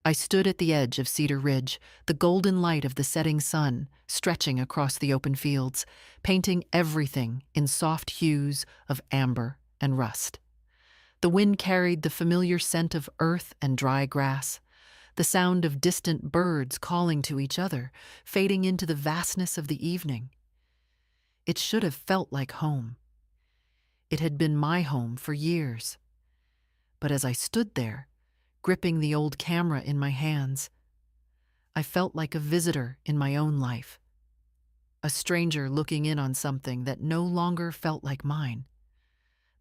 I stood at the edge of Cedar Ridge, the golden light of the setting sun stretching across the open fields, painting everything in soft hues of amber and rust. The wind carried the familiar scent of earth and dry grass, the sound of distant birds calling to each other, fading into the vastness of the evening. It should have felt like home. It had been my home for years. But as I stood there, gripping the old camera in my hands, I felt like a visitor in my own life, a stranger looking in on something that no longer felt like mine.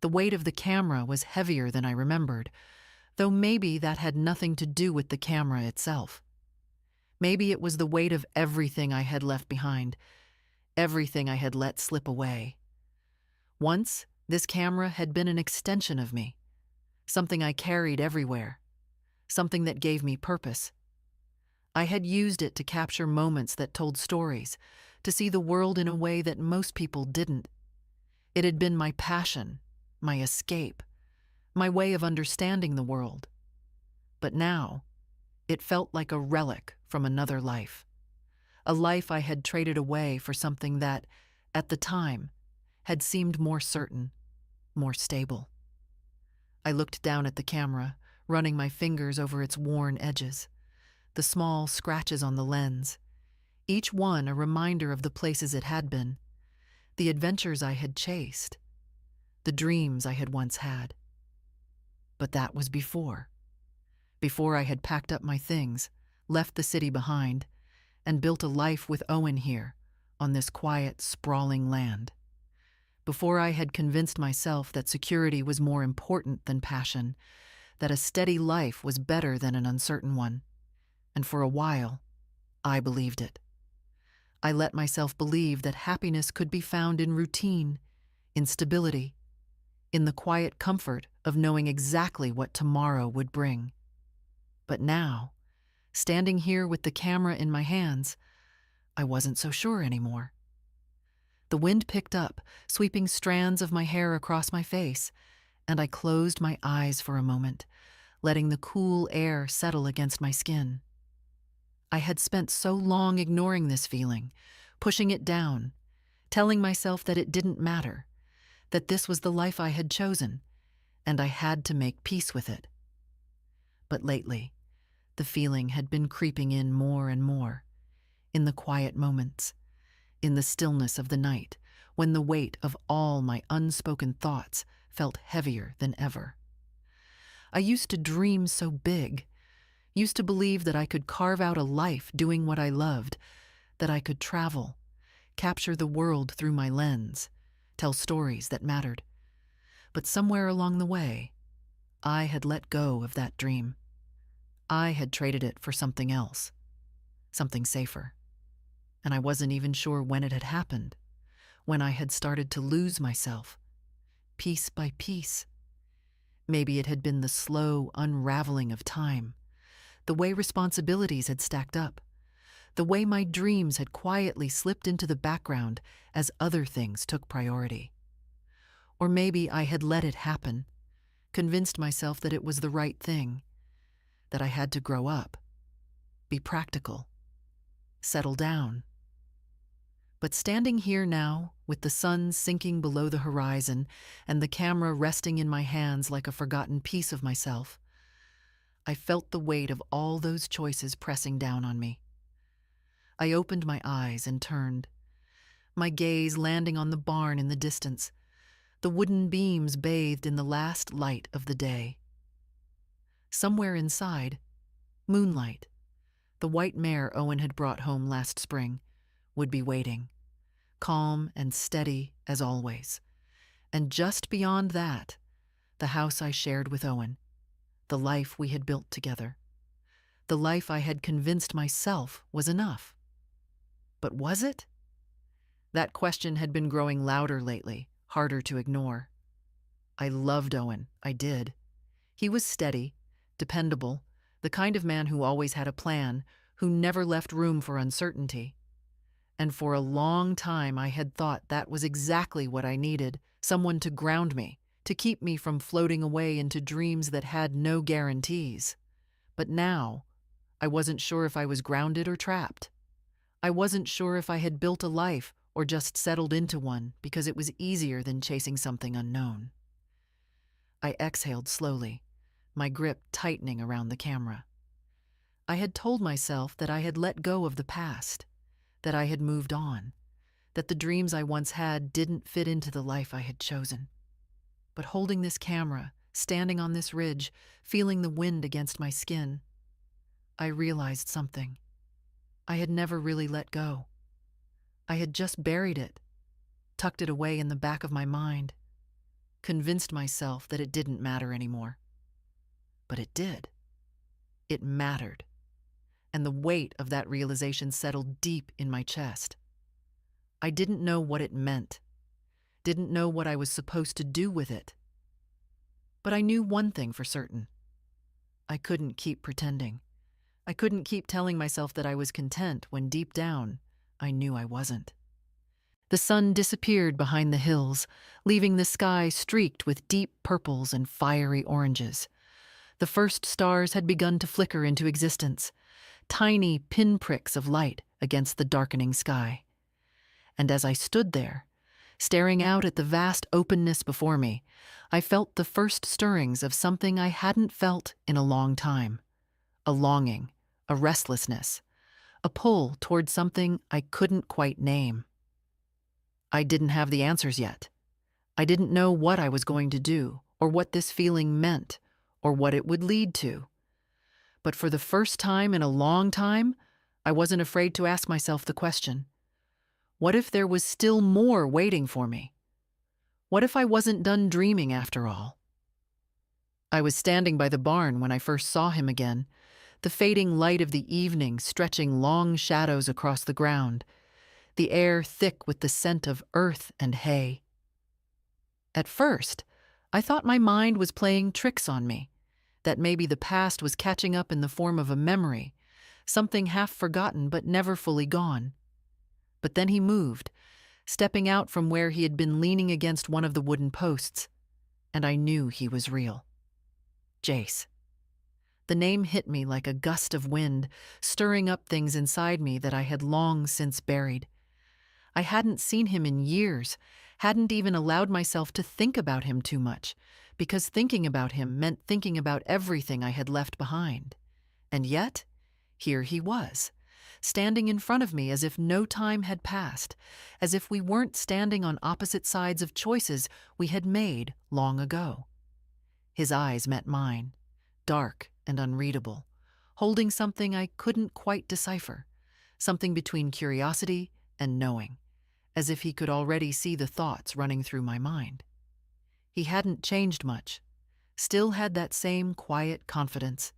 The weight of the camera was heavier than I remembered, though maybe that had nothing to do with the camera itself. Maybe it was the weight of everything I had left behind, everything I had let slip away. Once, this camera had been an extension of me, something I carried everywhere, something that gave me purpose. I had used it to capture moments that told stories, to see the world in a way that most people didn't. It had been my passion, my escape, my way of understanding the world. But now, it felt like a relic from another life, a life I had traded away for something that, at the time, had seemed more certain, more stable. I looked down at the camera, running my fingers over its worn edges, the small scratches on the lens, each one a reminder of the places it had been, the adventures I had chased, the dreams I had once had. But that was before I had packed up my things, left the city behind, and built a life with Owen here, on this quiet, sprawling land. Before I had convinced myself that security was more important than passion, that a steady life was better than an uncertain one. And for a while, I believed it. I let myself believe that happiness could be found in routine, in stability, in the quiet comfort of knowing exactly what tomorrow would bring. But now, standing here with the camera in my hands, I wasn't so sure anymore. The wind picked up, sweeping strands of my hair across my face, and I closed my eyes for a moment, letting the cool air settle against my skin. I had spent so long ignoring this feeling, pushing it down, telling myself that it didn't matter, that this was the life I had chosen, and I had to make peace with it. But lately, the feeling had been creeping in more and more, in the quiet moments, in the stillness of the night, when the weight of all my unspoken thoughts felt heavier than ever. I used to dream so big, used to believe that I could carve out a life doing what I loved, that I could travel, capture the world through my lens, tell stories that mattered. But somewhere along the way, I had let go of that dream. I had traded it for something else, something safer. And I wasn't even sure when it had happened, when I had started to lose myself, piece by piece. Maybe it had been the slow unraveling of time, the way responsibilities had stacked up, the way my dreams had quietly slipped into the background as other things took priority. Or maybe I had let it happen, convinced myself that it was the right thing, that I had to grow up, be practical, settle down. But standing here now, with the sun sinking below the horizon and the camera resting in my hands like a forgotten piece of myself, I felt the weight of all those choices pressing down on me. I opened my eyes and turned, my gaze landing on the barn in the distance, the wooden beams bathed in the last light of the day. Somewhere inside, moonlight, the white mare Owen had brought home last spring, would be waiting, calm and steady as always. And just beyond that, the house I shared with Owen, the life we had built together, the life I had convinced myself was enough. But was it? That question had been growing louder lately, harder to ignore. I loved Owen, I did. He was steady, dependable, the kind of man who always had a plan, who never left room for uncertainty. And for a long time I had thought that was exactly what I needed, someone to ground me, to keep me from floating away into dreams that had no guarantees. But now, I wasn't sure if I was grounded or trapped. I wasn't sure if I had built a life or just settled into one because it was easier than chasing something unknown. I exhaled slowly, my grip tightening around the camera. I had told myself that I had let go of the past, that I had moved on, that the dreams I once had didn't fit into the life I had chosen. But holding this camera, standing on this ridge, feeling the wind against my skin, I realized something. I had never really let go. I had just buried it, tucked it away in the back of my mind, convinced myself that it didn't matter anymore. But it did. It mattered. And the weight of that realization settled deep in my chest. I didn't know what it meant, didn't know what I was supposed to do with it. But I knew one thing for certain. I couldn't keep pretending. I couldn't keep telling myself that I was content when deep down, I knew I wasn't. The sun disappeared behind the hills, leaving the sky streaked with deep purples and fiery oranges. The first stars had begun to flicker into existence, tiny pinpricks of light against the darkening sky. And as I stood there, staring out at the vast openness before me, I felt the first stirrings of something I hadn't felt in a long time. A longing, a restlessness, a pull toward something I couldn't quite name. I didn't have the answers yet. I didn't know what I was going to do, or what this feeling meant, or what it would lead to. But for the first time in a long time, I wasn't afraid to ask myself the question, what if there was still more waiting for me? What if I wasn't done dreaming after all? I was standing by the barn when I first saw him again, the fading light of the evening stretching long shadows across the ground, the air thick with the scent of earth and hay. At first, I thought my mind was playing tricks on me, that maybe the past was catching up in the form of a memory, something half forgotten but never fully gone. But then he moved, stepping out from where he had been leaning against one of the wooden posts, and I knew he was real. Jace. The name hit me like a gust of wind, stirring up things inside me that I had long since buried. I hadn't seen him in years, hadn't even allowed myself to think about him too much, because thinking about him meant thinking about everything I had left behind. And yet, here he was, standing in front of me as if no time had passed, as if we weren't standing on opposite sides of choices we had made long ago. His eyes met mine, dark and unreadable, holding something I couldn't quite decipher, something between curiosity and knowing, as if he could already see the thoughts running through my mind. He hadn't changed much, still had that same quiet confidence,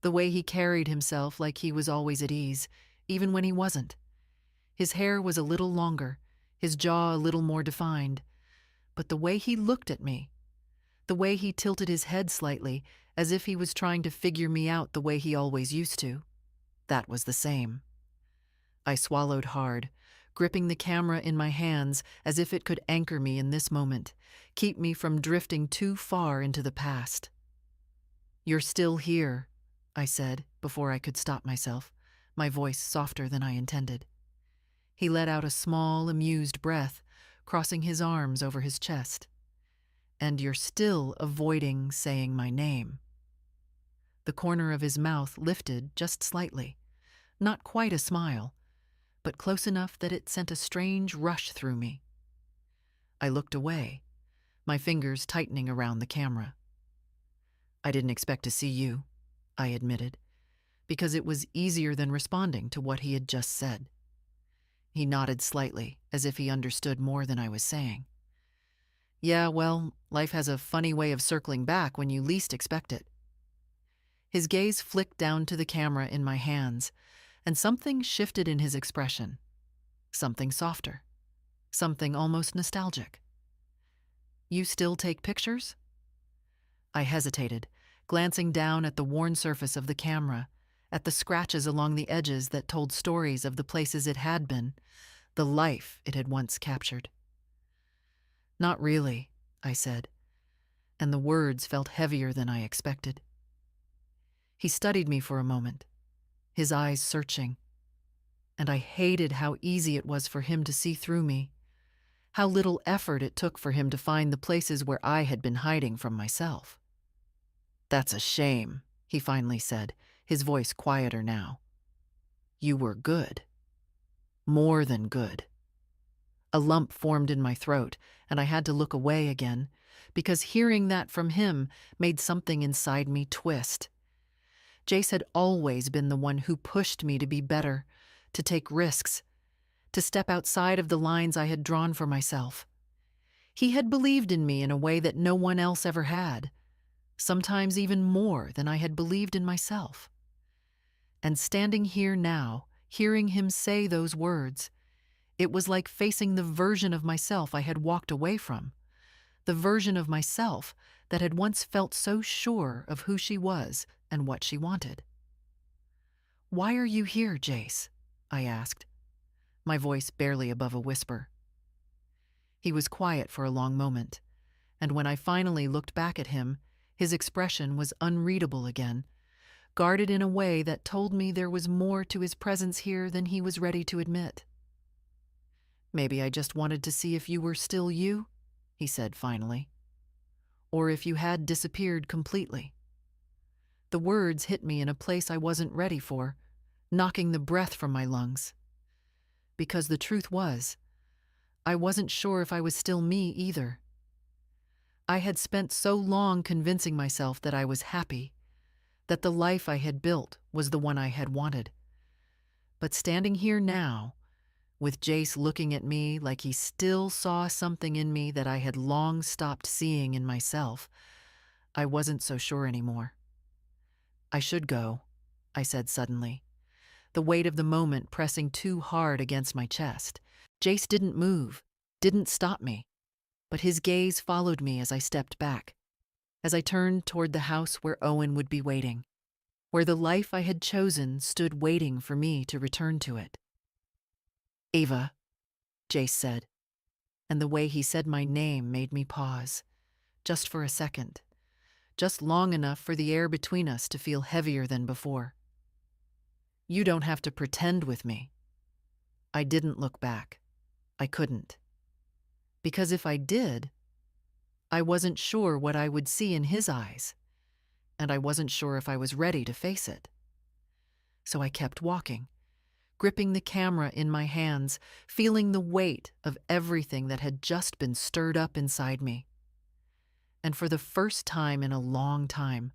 the way he carried himself like he was always at ease, even when he wasn't. His hair was a little longer, his jaw a little more defined, but the way he looked at me, the way he tilted his head slightly, as if he was trying to figure me out the way he always used to, that was the same. I swallowed hard, gripping the camera in my hands as if it could anchor me in this moment, keep me from drifting too far into the past. "You're still here," I said before I could stop myself, my voice softer than I intended. He let out a small, amused breath, crossing his arms over his chest. "And you're still avoiding saying my name." The corner of his mouth lifted just slightly, not quite a smile, but close enough that it sent a strange rush through me. I looked away, my fingers tightening around the camera. "I didn't expect to see you," I admitted, because it was easier than responding to what he had just said. He nodded slightly, as if he understood more than I was saying. "Yeah, well, life has a funny way of circling back when you least expect it." His gaze flicked down to the camera in my hands, and something shifted in his expression. Something softer. Something almost nostalgic. "You still take pictures?" I hesitated, glancing down at the worn surface of the camera, at the scratches along the edges that told stories of the places it had been, the life it had once captured. "Not really," I said, and the words felt heavier than I expected. He studied me for a moment, his eyes searching. And I hated how easy it was for him to see through me, how little effort it took for him to find the places where I had been hiding from myself. "That's a shame," he finally said, his voice quieter now. "You were good. More than good." A lump formed in my throat, and I had to look away again, because hearing that from him made something inside me twist. Jace had always been the one who pushed me to be better, to take risks, to step outside of the lines I had drawn for myself. He had believed in me in a way that no one else ever had, sometimes even more than I had believed in myself. And standing here now, hearing him say those words, it was like facing the version of myself I had walked away from, the version of myself that had once felt so sure of who she was and what she wanted. "Why are you here, Jace?" I asked, my voice barely above a whisper. He was quiet for a long moment, and when I finally looked back at him, his expression was unreadable again, guarded in a way that told me there was more to his presence here than he was ready to admit. "Maybe I just wanted to see if you were still you," he said finally, "or if you had disappeared completely." The words hit me in a place I wasn't ready for, knocking the breath from my lungs. Because the truth was, I wasn't sure if I was still me either. I had spent so long convincing myself that I was happy, that the life I had built was the one I had wanted. But standing here now, with Jace looking at me like he still saw something in me that I had long stopped seeing in myself, I wasn't so sure anymore. "I should go," I said suddenly, the weight of the moment pressing too hard against my chest. Jace didn't move, didn't stop me, but his gaze followed me as I stepped back, as I turned toward the house where Owen would be waiting, where the life I had chosen stood waiting for me to return to it. "Ava," Jace said, and the way he said my name made me pause, just for a second, just long enough for the air between us to feel heavier than before. "You don't have to pretend with me." I didn't look back. I couldn't. Because if I did, I wasn't sure what I would see in his eyes, and I wasn't sure if I was ready to face it. So I kept walking, gripping the camera in my hands, feeling the weight of everything that had just been stirred up inside me. And for the first time in a long time,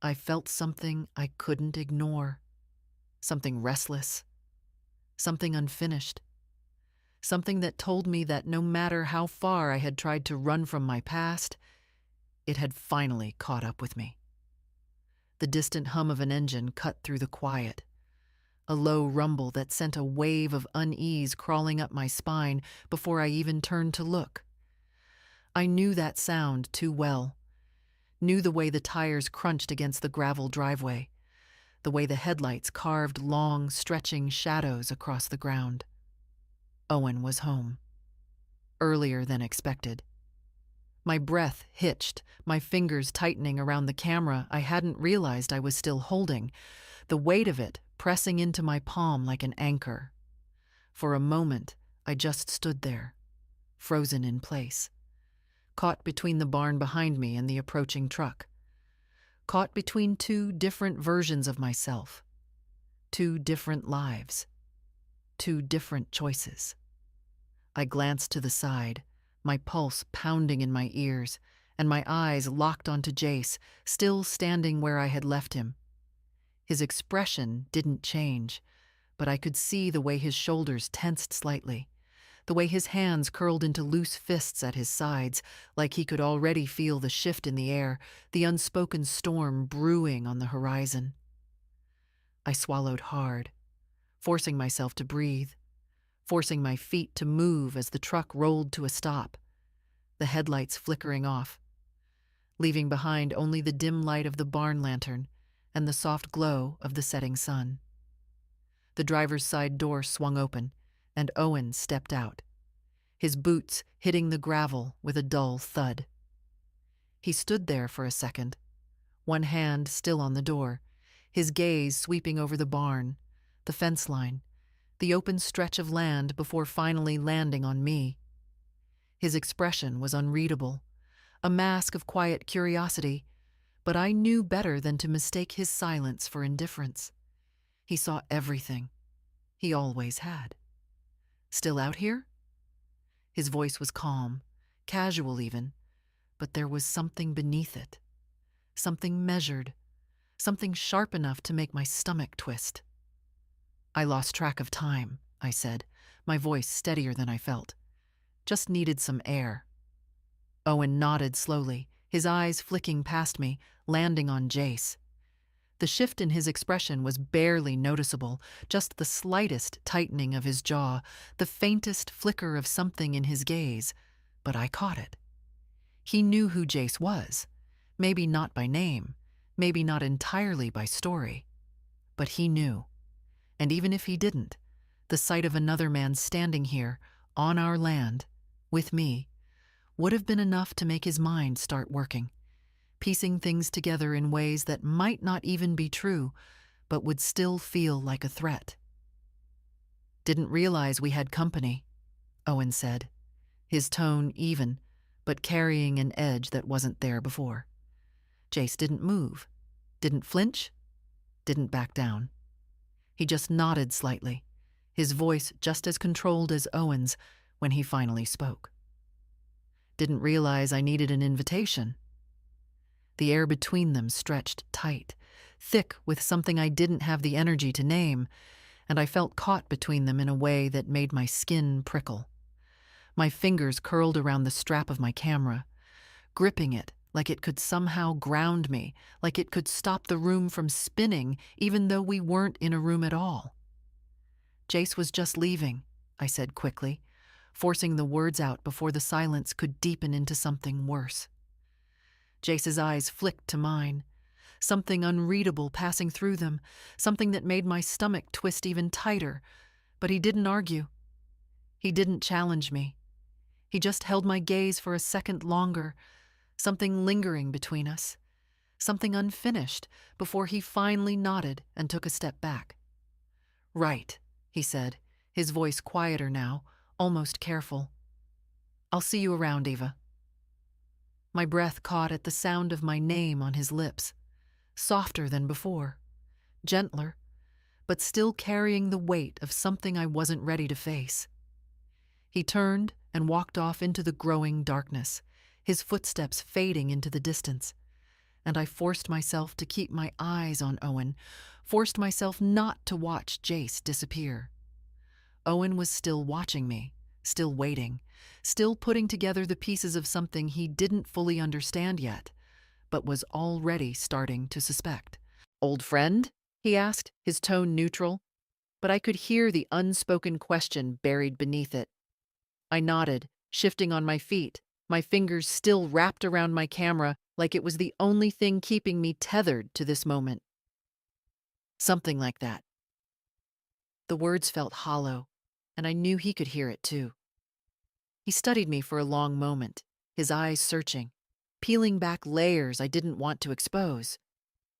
I felt something I couldn't ignore, something restless, something unfinished, something that told me that no matter how far I had tried to run from my past, it had finally caught up with me. The distant hum of an engine cut through the quiet, a low rumble that sent a wave of unease crawling up my spine before I even turned to look. I knew that sound too well, knew the way the tires crunched against the gravel driveway, the way the headlights carved long, stretching shadows across the ground. Owen was home. Earlier than expected. My breath hitched, my fingers tightening around the camera I hadn't realized I was still holding, the weight of it pressing into my palm like an anchor. For a moment, I just stood there, frozen in place, caught between the barn behind me and the approaching truck, caught between two different versions of myself, two different lives, two different choices. I glanced to the side, my pulse pounding in my ears, and my eyes locked onto Jace, still standing where I had left him. His expression didn't change, but I could see the way his shoulders tensed slightly, the way his hands curled into loose fists at his sides, like he could already feel the shift in the air, the unspoken storm brewing on the horizon. I swallowed hard, forcing myself to breathe, forcing my feet to move as the truck rolled to a stop, the headlights flickering off, leaving behind only the dim light of the barn lantern and the soft glow of the setting sun. The driver's side door swung open, and Owen stepped out, his boots hitting the gravel with a dull thud. He stood there for a second, one hand still on the door, his gaze sweeping over the barn, the fence line, the open stretch of land before finally landing on me. His expression was unreadable, a mask of quiet curiosity, but I knew better than to mistake his silence for indifference. He saw everything. He always had. Still out here? His voice was calm, casual even, but there was something beneath it. Something measured, something sharp enough to make my stomach twist. I lost track of time, I said, my voice steadier than I felt. Just needed some air. Owen nodded slowly, his eyes flicking past me, landing on Jace. The shift in his expression was barely noticeable, just the slightest tightening of his jaw, the faintest flicker of something in his gaze, but I caught it. He knew who Jace was, maybe not by name, maybe not entirely by story, but he knew. And even if he didn't, the sight of another man standing here, on our land, with me, would have been enough to make his mind start working, piecing things together in ways that might not even be true, but would still feel like a threat. "Didn't realize we had company," Owen said, his tone even, but carrying an edge that wasn't there before. Jace didn't move, didn't flinch, didn't back down. He just nodded slightly, his voice just as controlled as Owen's when he finally spoke. "Didn't realize I needed an invitation." The air between them stretched tight, thick with something I didn't have the energy to name, and I felt caught between them in a way that made my skin prickle. My fingers curled around the strap of my camera, gripping it like it could somehow ground me, like it could stop the room from spinning even though we weren't in a room at all. "Jace was just leaving," I said quickly, forcing the words out before the silence could deepen into something worse. Jace's eyes flicked to mine, something unreadable passing through them, something that made my stomach twist even tighter, but he didn't argue. He didn't challenge me. He just held my gaze for a second longer, something lingering between us, something unfinished, before he finally nodded and took a step back. "Right," he said, his voice quieter now, almost careful. "I'll see you around, Eva." My breath caught at the sound of my name on his lips, softer than before, gentler, but still carrying the weight of something I wasn't ready to face. He turned and walked off into the growing darkness, his footsteps fading into the distance, and I forced myself to keep my eyes on Owen, forced myself not to watch Jace disappear. Owen was still watching me, still waiting, still putting together the pieces of something he didn't fully understand yet, but was already starting to suspect. "Old friend?" he asked, his tone neutral, but I could hear the unspoken question buried beneath it. I nodded, shifting on my feet, my fingers still wrapped around my camera like it was the only thing keeping me tethered to this moment. "Something like that." The words felt hollow, and I knew he could hear it too. He studied me for a long moment, his eyes searching, peeling back layers I didn't want to expose.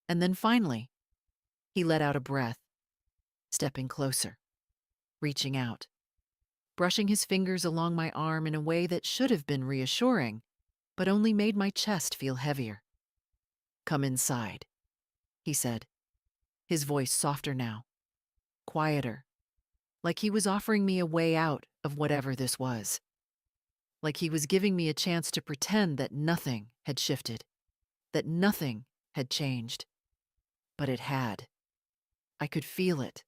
And then finally, he let out a breath, stepping closer, reaching out, brushing his fingers along my arm in a way that should have been reassuring, but only made my chest feel heavier. "Come inside," he said, his voice softer now, quieter, like he was offering me a way out of whatever this was. Like he was giving me a chance to pretend that nothing had shifted, that nothing had changed. But it had. I could feel it.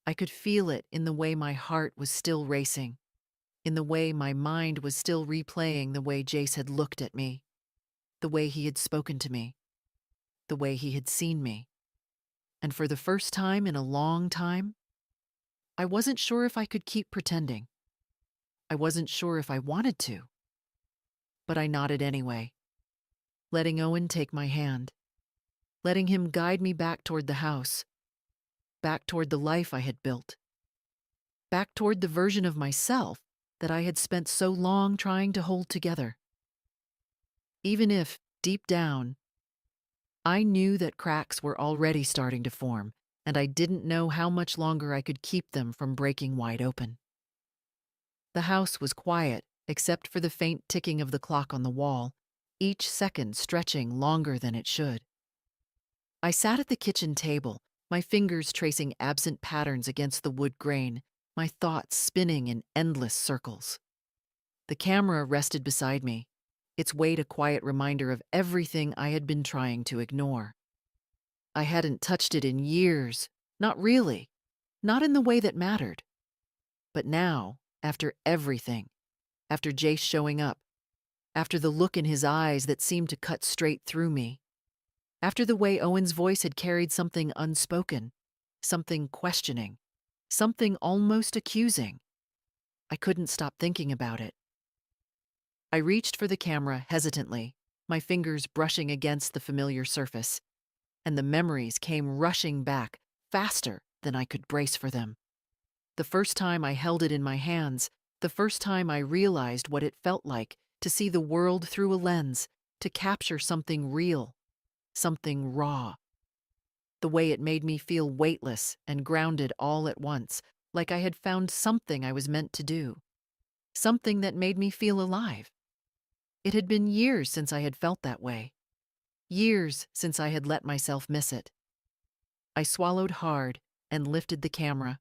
I could feel it in the way my heart was still racing, in the way my mind was still replaying the way Jace had looked at me, the way he had spoken to me, the way he had seen me. And for the first time in a long time, I wasn't sure if I could keep pretending. I wasn't sure if I wanted to. But I nodded anyway, letting Owen take my hand, letting him guide me back toward the house, back toward the life I had built, back toward the version of myself that I had spent so long trying to hold together. Even if, deep down, I knew that cracks were already starting to form, and I didn't know how much longer I could keep them from breaking wide open. The house was quiet, except for the faint ticking of the clock on the wall, each second stretching longer than it should. I sat at the kitchen table, my fingers tracing absent patterns against the wood grain, my thoughts spinning in endless circles. The camera rested beside me, its weight a quiet reminder of everything I had been trying to ignore. I hadn't touched it in years, not really, not in the way that mattered. But now, after everything, after Jace showing up, after the look in his eyes that seemed to cut straight through me, after the way Owen's voice had carried something unspoken, something questioning, something almost accusing, I couldn't stop thinking about it. I reached for the camera hesitantly, my fingers brushing against the familiar surface, and the memories came rushing back faster than I could brace for them. The first time I held it in my hands, the first time I realized what it felt like to see the world through a lens, to capture something real, something raw. The way it made me feel weightless and grounded all at once, like I had found something I was meant to do, something that made me feel alive. It had been years since I had felt that way, years since I had let myself miss it. I swallowed hard and lifted the camera,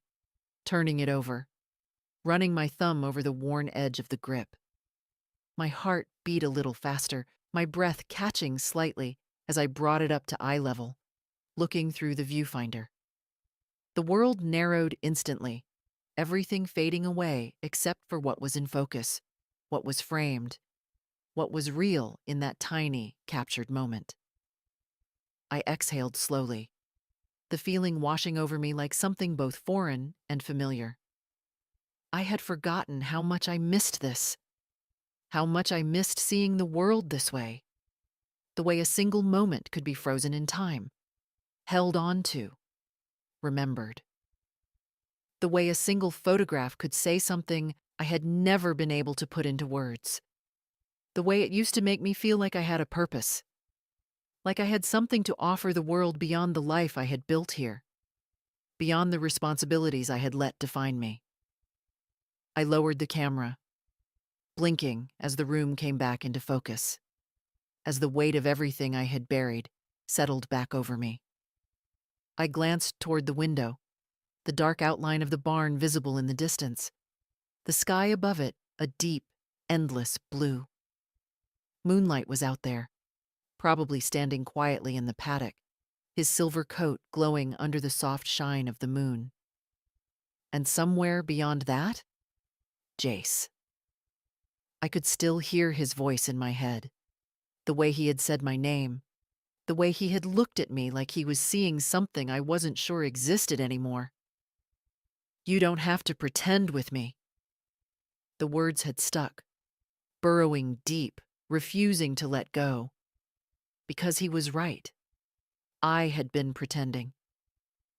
turning it over, running my thumb over the worn edge of the grip. My heart beat a little faster, my breath catching slightly as I brought it up to eye level, looking through the viewfinder. The world narrowed instantly, everything fading away except for what was in focus, what was framed, what was real in that tiny, captured moment. I exhaled slowly, the feeling washing over me like something both foreign and familiar. I had forgotten how much I missed this, how much I missed seeing the world this way, the way a single moment could be frozen in time, held on to, remembered. The way a single photograph could say something I had never been able to put into words. The way it used to make me feel like I had a purpose, like I had something to offer the world beyond the life I had built here, beyond the responsibilities I had let define me. I lowered the camera, blinking as the room came back into focus, as the weight of everything I had buried settled back over me. I glanced toward the window, the dark outline of the barn visible in the distance, the sky above it a deep, endless blue. Moonlight was out there, probably standing quietly in the paddock, his silver coat glowing under the soft shine of the moon. And somewhere beyond that, Jace. I could still hear his voice in my head, the way he had said my name, the way he had looked at me like he was seeing something I wasn't sure existed anymore. You don't have to pretend with me. The words had stuck, burrowing deep, refusing to let go. Because he was right. I had been pretending.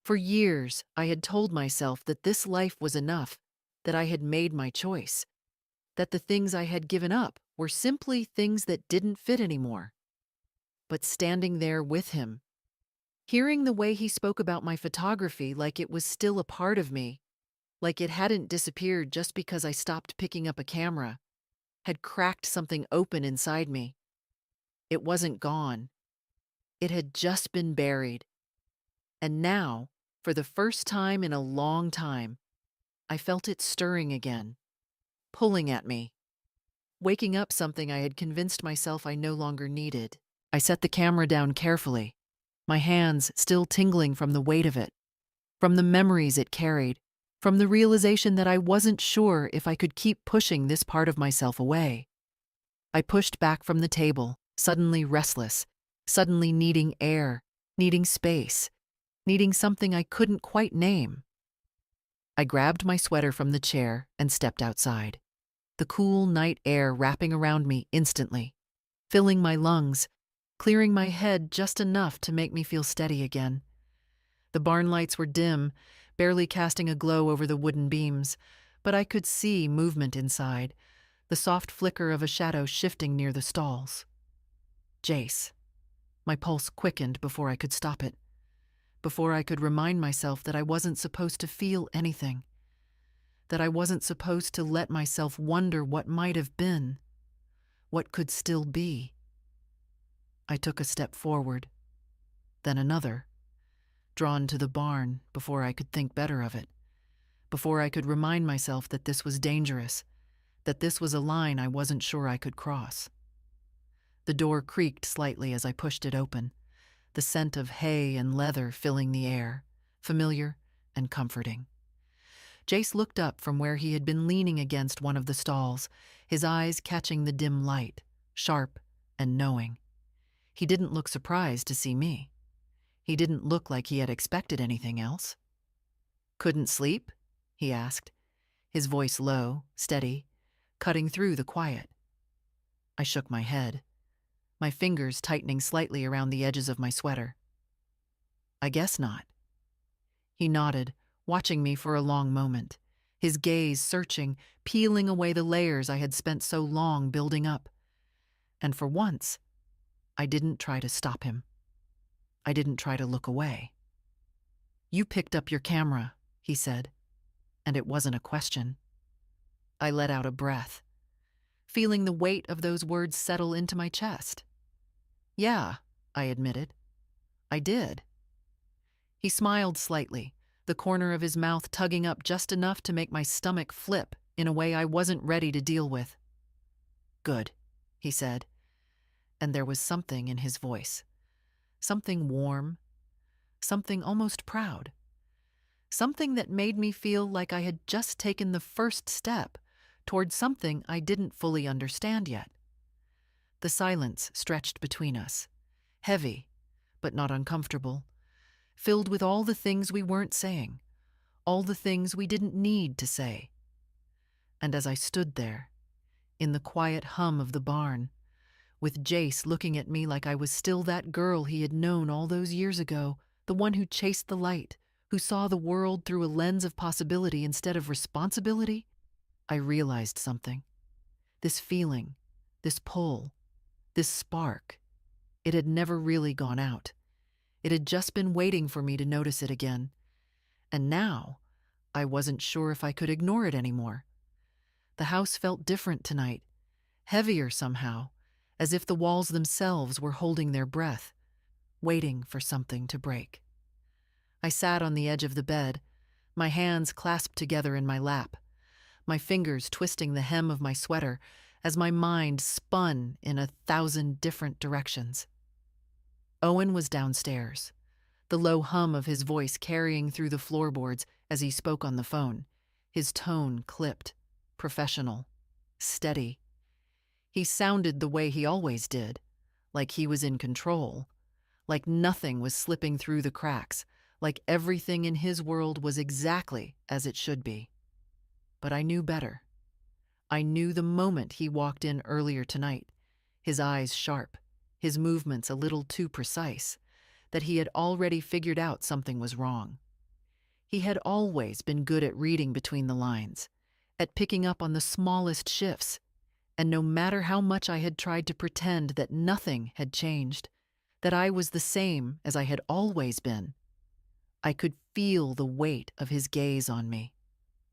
For years, I had told myself that this life was enough, that I had made my choice, that the things I had given up were simply things that didn't fit anymore. But standing there with him, hearing the way he spoke about my photography like it was still a part of me, like it hadn't disappeared just because I stopped picking up a camera, had cracked something open inside me. It wasn't gone. It had just been buried. And now, for the first time in a long time, I felt it stirring again, pulling at me, waking up something I had convinced myself I no longer needed. I set the camera down carefully, my hands still tingling from the weight of it, from the memories it carried, from the realization that I wasn't sure if I could keep pushing this part of myself away. I pushed back from the table, suddenly restless, suddenly needing air, needing space, needing something I couldn't quite name. I grabbed my sweater from the chair and stepped outside, the cool night air wrapping around me instantly, filling my lungs, clearing my head just enough to make me feel steady again. The barn lights were dim, barely casting a glow over the wooden beams, but I could see movement inside, the soft flicker of a shadow shifting near the stalls. Jace. My pulse quickened before I could stop it, before I could remind myself that I wasn't supposed to feel anything, that I wasn't supposed to let myself wonder what might have been, what could still be. I took a step forward, then another, drawn to the barn before I could think better of it, before I could remind myself that this was dangerous, that this was a line I wasn't sure I could cross. The door creaked slightly as I pushed it open, the scent of hay and leather filling the air, familiar and comforting. Jace looked up from where he had been leaning against one of the stalls, his eyes catching the dim light, sharp and knowing. He didn't look surprised to see me. He didn't look like he had expected anything else. "Couldn't sleep?" he asked, his voice low, steady, cutting through the quiet. I shook my head, my fingers tightening slightly around the edges of my sweater. "I guess not." He nodded, watching me for a long moment, his gaze searching, peeling away the layers I had spent so long building up. And for once, I didn't try to stop him. I didn't try to look away. "You picked up your camera," he said, and it wasn't a question. I let out a breath, feeling the weight of those words settle into my chest. "Yeah," I admitted. "I did." He smiled slightly, the corner of his mouth tugging up just enough to make my stomach flip in a way I wasn't ready to deal with. "Good," he said, and there was something in his voice. Something warm, something almost proud. Something that made me feel like I had just taken the first step toward something I didn't fully understand yet. The silence stretched between us, heavy, but not uncomfortable, filled with all the things we weren't saying, all the things we didn't need to say. And as I stood there, in the quiet hum of the barn, with Jace looking at me like I was still that girl he had known all those years ago, the one who chased the light, who saw the world through a lens of possibility instead of responsibility, I realized something. This feeling, this pull, this spark, it had never really gone out. It had just been waiting for me to notice it again. And now, I wasn't sure if I could ignore it anymore. The house felt different tonight, heavier somehow, as if the walls themselves were holding their breath, waiting for something to break. I sat on the edge of the bed, my hands clasped together in my lap, my fingers twisting the hem of my sweater as my mind spun in 1,000 different directions. Owen was downstairs, the low hum of his voice carrying through the floorboards as he spoke on the phone, his tone clipped, professional, steady. He sounded the way he always did, like he was in control, like nothing was slipping through the cracks, like everything in his world was exactly as it should be. But I knew better. I knew the moment he walked in earlier tonight, his eyes sharp, his movements a little too precise, that he had already figured out something was wrong. He had always been good at reading between the lines, at picking up on the smallest shifts, and no matter how much I had tried to pretend that nothing had changed, that I was the same as I had always been, I could feel the weight of his gaze on me,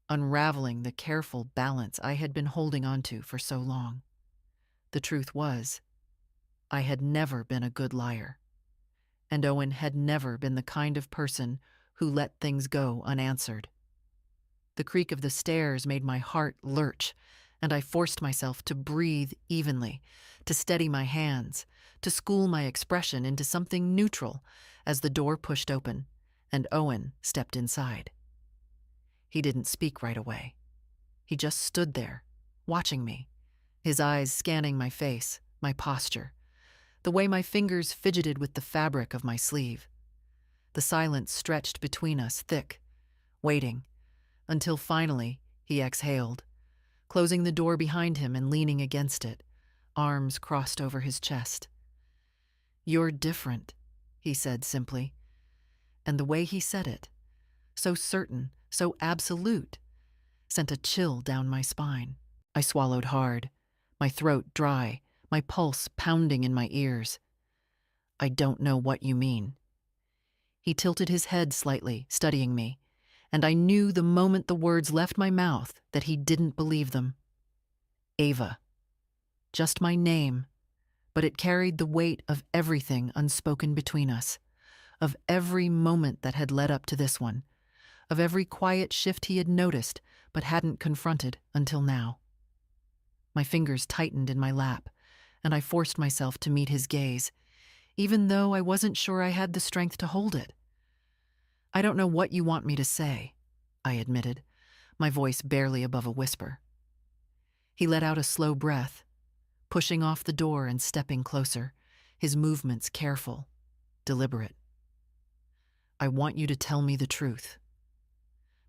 unraveling the careful balance I had been holding onto for so long. The truth was, I had never been a good liar, and Owen had never been the kind of person who let things go unanswered. The creak of the stairs made my heart lurch, and I forced myself to breathe evenly, to steady my hands, to school my expression into something neutral as the door pushed open and Owen stepped inside. He didn't speak right away. He just stood there, watching me, his eyes scanning my face, my posture, the way my fingers fidgeted with the fabric of my sleeve. The silence stretched between us thick, waiting, until finally he exhaled, closing the door behind him and leaning against it, arms crossed over his chest. "You're different," he said simply. And the way he said it, so certain, so absolute, sent a chill down my spine. I swallowed hard, my throat dry, my pulse pounding in my ears. I don't know what you mean. He tilted his head slightly, studying me, and I knew the moment the words left my mouth that he didn't believe them. Ava. Just my name, but it carried the weight of everything unspoken between us, of every moment that had led up to this one, of every quiet shift he had noticed but hadn't confronted until now. My fingers tightened in my lap, and I forced myself to meet his gaze, even though I wasn't sure I had the strength to hold it. I don't know what you want me to say, I admitted, my voice barely above a whisper. He let out a slow breath, pushing off the door and stepping closer, his movements careful, deliberate. I want you to tell me the truth.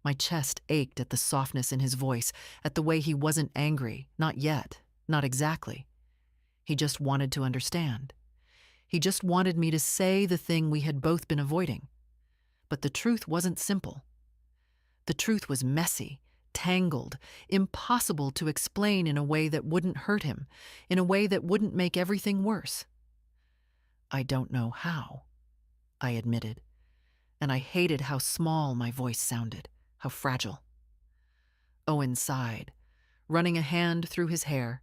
My chest ached at the softness in his voice, at the way he wasn't angry, not yet, not exactly. He just wanted to understand. He just wanted me to say the thing we had both been avoiding. But the truth wasn't simple. The truth was messy, tangled, impossible to explain in a way that wouldn't hurt him, in a way that wouldn't make everything worse. I don't know how, I admitted, and I hated how small my voice sounded, how fragile. Owen sighed, running a hand through his hair,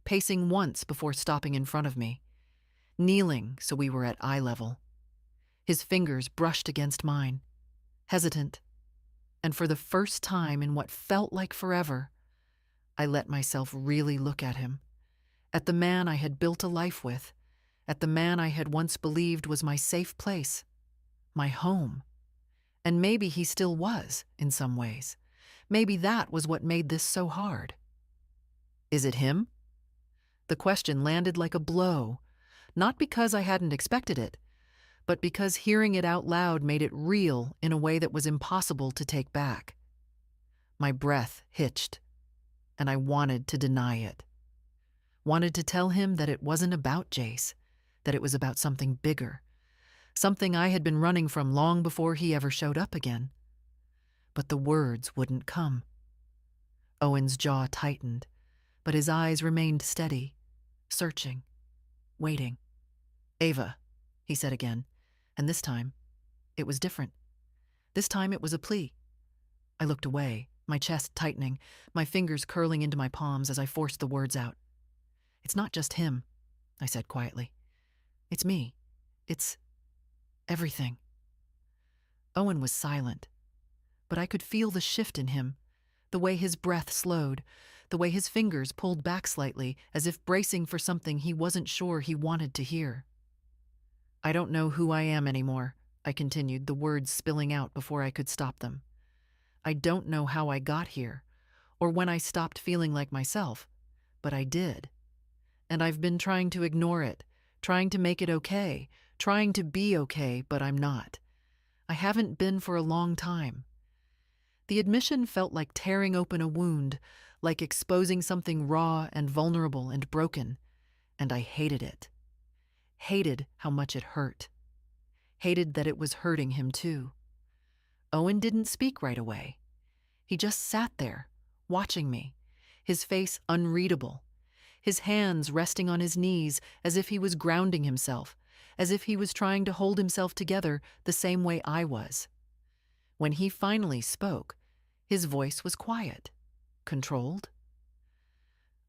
pacing once before stopping in front of me, kneeling so we were at eye level. His fingers brushed against mine, hesitant, and for the first time in what felt like forever, I let myself really look at him, at the man I had built a life with, at the man I had once believed was my safe place, my home. And maybe he still was, in some ways. Maybe that was what made this so hard. Is it him? The question landed like a blow, not because I hadn't expected it, but because hearing it out loud made it real in a way that was impossible to take back. My breath hitched, and I wanted to deny it. Wanted to tell him that it wasn't about Jace, that it was about something bigger, something I had been running from long before he ever showed up again. But the words wouldn't come. Owen's jaw tightened, but his eyes remained steady, searching, waiting. Ava, he said again, and this time, it was different. This time it was a plea. I looked away, my chest tightening, my fingers curling into my palms as I forced the words out. It's not just him, I said quietly. It's me. It's everything. Owen was silent, but I could feel the shift in him, the way his breath slowed, the way his fingers pulled back slightly as if bracing for something he wasn't sure he wanted to hear. I don't know who I am anymore, I continued, the words spilling out before I could stop them. I don't know how I got here, or when I stopped feeling like myself, but I did. And I've been trying to ignore it, trying to make it okay, trying to be okay, but I'm not. I haven't been for a long time. The admission felt like tearing open a wound, like exposing something raw and vulnerable and broken, and I hated it. Hated how much it hurt. Hated that it was hurting him too. Owen didn't speak right away. He just sat there, watching me, his face unreadable, his hands resting on his knees as if he was grounding himself, as if he was trying to hold himself together the same way I was. When he finally spoke, his voice was quiet, controlled.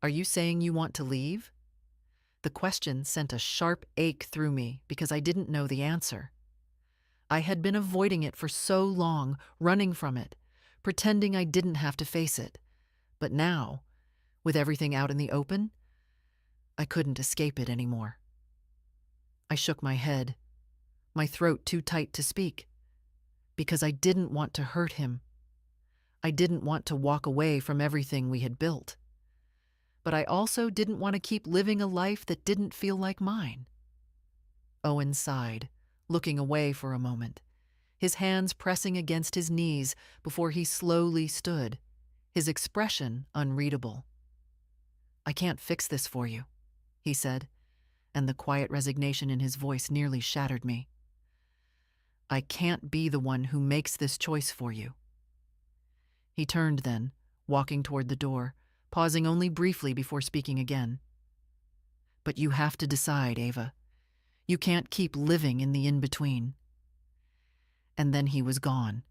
Are you saying you want to leave? The question sent a sharp ache through me because I didn't know the answer. I had been avoiding it for so long, running from it, pretending I didn't have to face it. But now, with everything out in the open, I couldn't escape it anymore. I shook my head, my throat too tight to speak, because I didn't want to hurt him. I didn't want to walk away from everything we had built. But I also didn't want to keep living a life that didn't feel like mine. Owen sighed, looking away for a moment, his hands pressing against his knees before he slowly stood, his expression unreadable. I can't fix this for you, he said, and the quiet resignation in his voice nearly shattered me. I can't be the one who makes this choice for you. He turned then, walking toward the door, pausing only briefly before speaking again. But you have to decide, Ava. You can't keep living in the in-between. And then he was gone,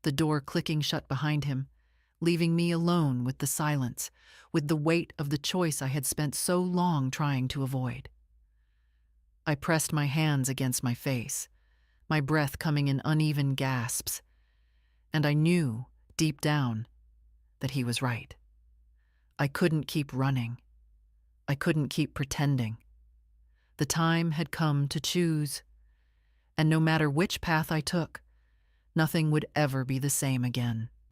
the door clicking shut behind him, leaving me alone with the silence, with the weight of the choice I had spent so long trying to avoid. I pressed my hands against my face, my breath coming in uneven gasps, and I knew, deep down, that he was right. I couldn't keep running. I couldn't keep pretending. The time had come to choose, and no matter which path I took, nothing would ever be the same again.